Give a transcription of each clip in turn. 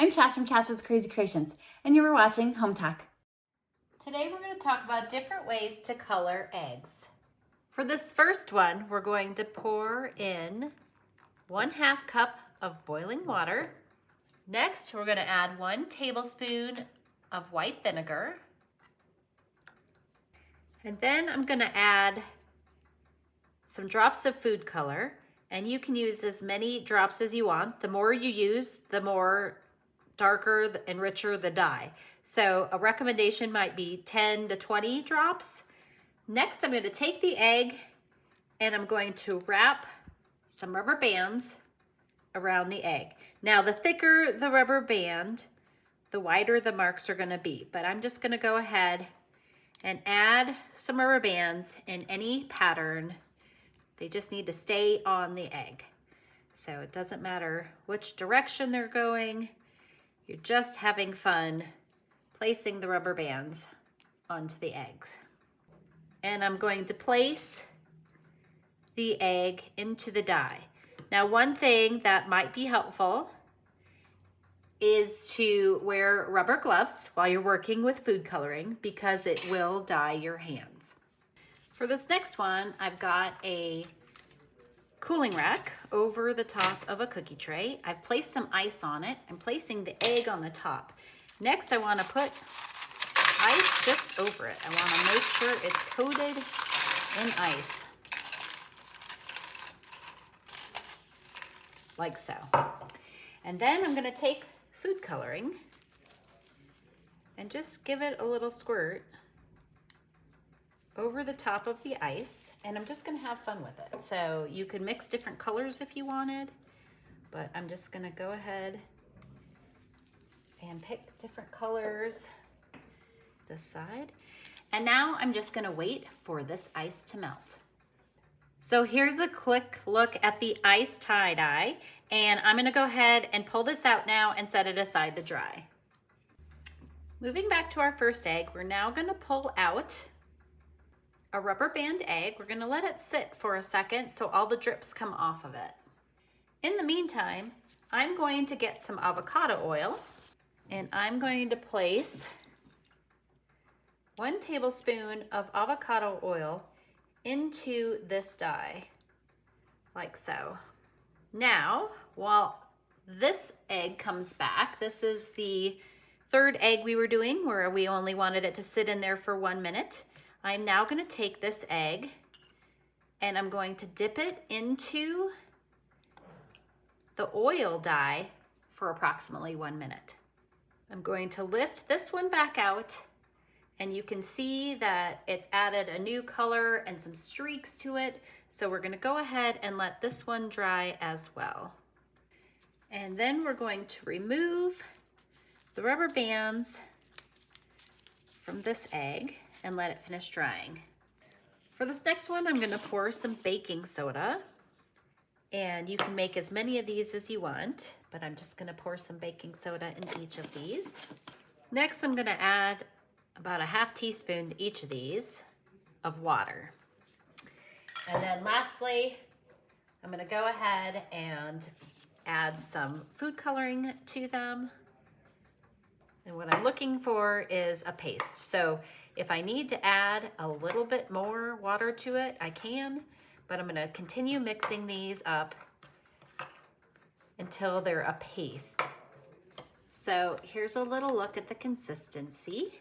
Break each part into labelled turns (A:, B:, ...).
A: I'm Chas from Chas's Crazy Creations, and you were watching Hometalk.
B: Today we're going to talk about different ways to color eggs. For this first one, we're going to pour in 1/2 cup of boiling water. Next, we're going to add 1 tablespoon of white vinegar. And then I'm going to add some drops of food color, and you can use as many drops as you want. The more you use, the more darker and richer the dye. So a recommendation might be 10 to 20 drops. Next, I'm going to take the egg and I'm going to wrap some rubber bands around the egg. Now, the thicker the rubber band, the wider the marks are going to be, but I'm just going to go ahead and add some rubber bands in any pattern. They just need to stay on the egg. So it doesn't matter which direction they're going. You're just having fun placing the rubber bands onto the eggs. And I'm going to place the egg into the dye. Now, one thing that might be helpful is to wear rubber gloves while you're working with food coloring because it will dye your hands. For this next one, I've got a cooling rack over the top of a cookie tray. I've placed some ice on it. I'm placing the egg on the top. Next, I want to put ice just over it. I want to make sure it's coated in ice. Like so. And then I'm going to take food coloring and just give it a little squirt over the top of the ice, and I'm just going to have fun with it. So you can mix different colors if you wanted, but I'm just going to go ahead and pick different colors this side. And now I'm just going to wait for this ice to melt. So here's a quick look at the ice tie-dye, and I'm going to go ahead and pull this out now and set it aside to dry. Moving back to our first egg, we're now going to pull out a rubber band egg. We're going to let it sit for a second so all the drips come off of it. In the meantime, I'm going to get some avocado oil, and I'm going to place 1 tablespoon of avocado oil into this dye, like so. Now, while this egg comes back, this is the third egg we were doing where we only wanted it to sit in there for 1 minute. I'm now going to take this egg and I'm going to dip it into the oil dye for approximately 1 minute. I'm going to lift this one back out, and you can see that it's added a new color and some streaks to it. So we're going to go ahead and let this one dry as well. And then we're going to remove the rubber bands from this egg and let it finish drying. For this next one, I'm going to pour some baking soda. And you can make as many of these as you want, but I'm just going to pour some baking soda in each of these. Next, I'm going to add about 1/2 teaspoon to each of these of water. And then lastly, I'm going to go ahead and add some food coloring to them. And what I'm looking for is a paste. So if I need to add a little bit more water to it, I can, but I'm going to continue mixing these up until they're a paste. So here's a little look at the consistency.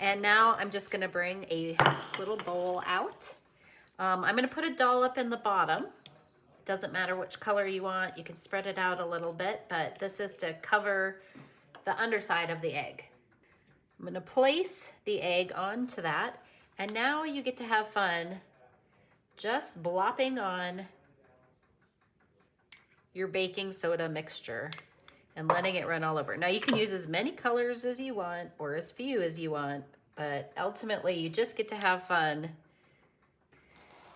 B: And now I'm just going to bring a little bowl out. I'm going to put a dollop in the bottom. Doesn't matter which color you want. You can spread it out a little bit, but this is to cover the underside of the egg. I'm going to place the egg onto that, and now you get to have fun just blopping on your baking soda mixture and letting it run all over. Now you can use as many colors as you want or as few as you want, but ultimately you just get to have fun.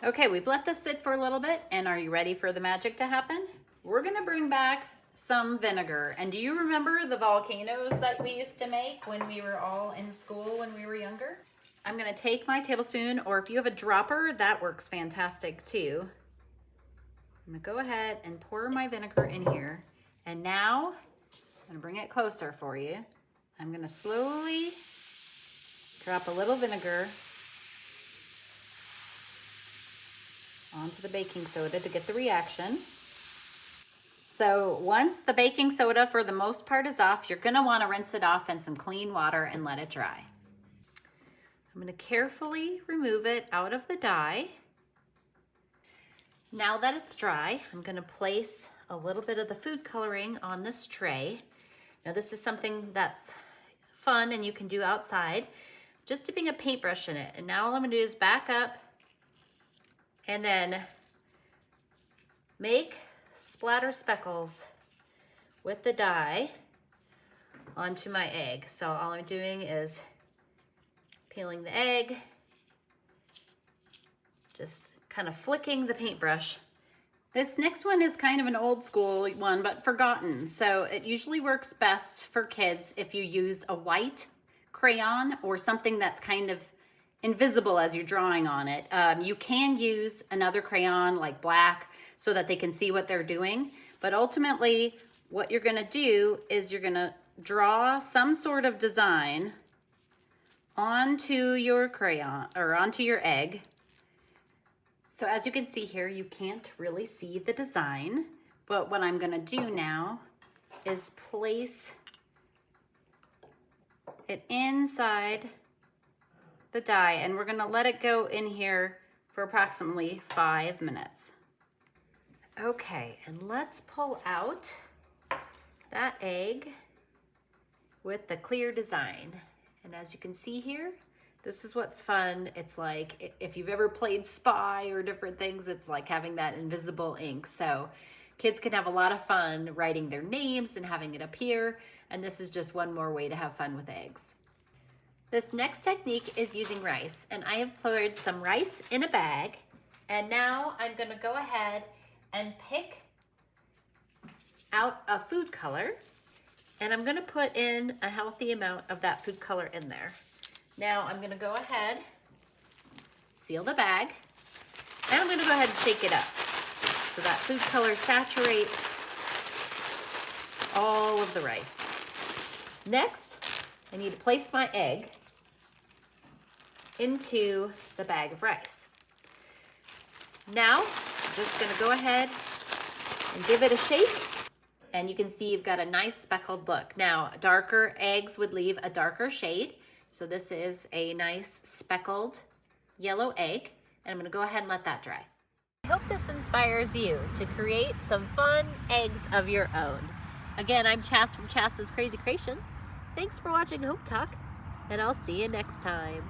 B: Okay, we've let this sit for a little bit, and are you ready for the magic to happen? We're gonna bring back some vinegar. And do you remember the volcanoes that we used to make when we were all in school when we were younger? I'm gonna take my tablespoon, or if you have a dropper, that works fantastic too. I'm gonna go ahead and pour my vinegar in here. And now I'm gonna bring it closer for you. I'm gonna slowly drop a little vinegar onto the baking soda to get the reaction. So once the baking soda for the most part is off, you're gonna wanna rinse it off in some clean water and let it dry. I'm gonna carefully remove it out of the die. Now that it's dry, I'm gonna place a little bit of the food coloring on this tray. Now this is something that's fun and you can do outside. Just dipping a paintbrush in it. And now all I'm gonna do is back up and then make splatter speckles with the dye onto my egg. So all I'm doing is peeling the egg, just kind of flicking the paintbrush. This next one is kind of an old school one, but forgotten. So it usually works best for kids if you use a white crayon or something that's kind of invisible as you're drawing on it. You can use another crayon like black so that they can see what they're doing. But ultimately, what you're gonna do is you're gonna draw some sort of design onto your crayon or onto your egg. So as you can see here, you can't really see the design, but what I'm gonna do now is place it inside the die, and we're gonna let it go in here for approximately 5 minutes. Okay, and let's pull out that egg with the clear design. And as you can see here, this is what's fun. It's like, if you've ever played Spy or different things, it's like having that invisible ink. So kids can have a lot of fun writing their names and having it appear. And this is just one more way to have fun with eggs. This next technique is using rice. And I have poured some rice in a bag. And now I'm gonna go ahead and pick out a food color. And I'm gonna put in a healthy amount of that food color in there. Now I'm gonna go ahead, seal the bag, and I'm gonna go ahead and shake it up so that food color saturates all of the rice. Next, I need to place my egg into the bag of rice. Now, I'm just gonna go ahead and give it a shake, and you can see you've got a nice speckled look. Now, darker eggs would leave a darker shade. So this is a nice speckled yellow egg, and I'm gonna go ahead and let that dry. I hope this inspires you to create some fun eggs of your own. Again, I'm Chas from Chas's Crazy Creations. Thanks for watching Hometalk, and I'll see you next time.